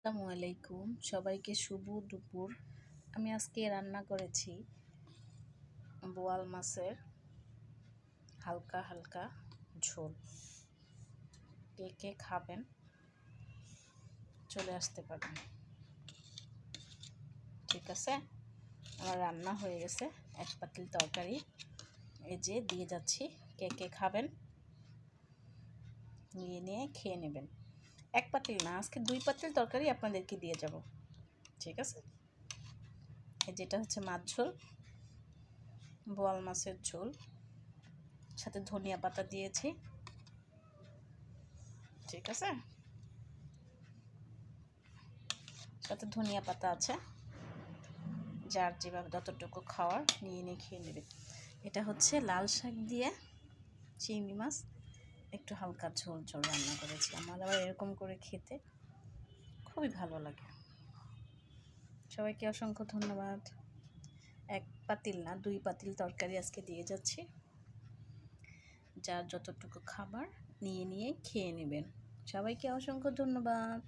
আসসালামু আলাইকুম, সবাইকে শুভ দুপুর। আমি আজকে রান্না করেছি বোয়াল মাছের হালকা হালকা ঝোল। কে কে খাবেন চলে আসতে পারেন। ঠিক আছে, আমার রান্না হয়ে গেছে। এক পাতিল তরকারি এই যে দিয়ে যাচ্ছি। কে কে খাবেন নিয়ে খেয়ে নেবেন। এক পাতিল না, আজকে 2 পাতিল তরকারি আপনাদেরকে দিয়ে যাব। ঠিক আছে, যেটা হচ্ছে মাছ ঝোল, বোয়াল মাছের ঝোল, সাথে ধনিয়া পাতা দিয়েছি। ঠিক আছে, সাথে ধনিয়া পাতা আছে। যার যেভাবে যতটুকু খাওয়ার নিয়ে খেয়ে নেবে। এটা হচ্ছে লাল শাক দিয়ে চিংড়ি মাছ একটু হালকা ঝোল ঝোল রান্না করেছি। আমার আবার এরকম করে খেতে খুবই ভালো লাগে। সবাইকে অসংখ্য ধন্যবাদ। এক পাতিল না, 2 পাতিল তরকারি আজকে দিয়ে যাচ্ছি। যার যতটুকু খাবার নিয়ে খেয়ে নেবেন। সবাইকে অসংখ্য ধন্যবাদ।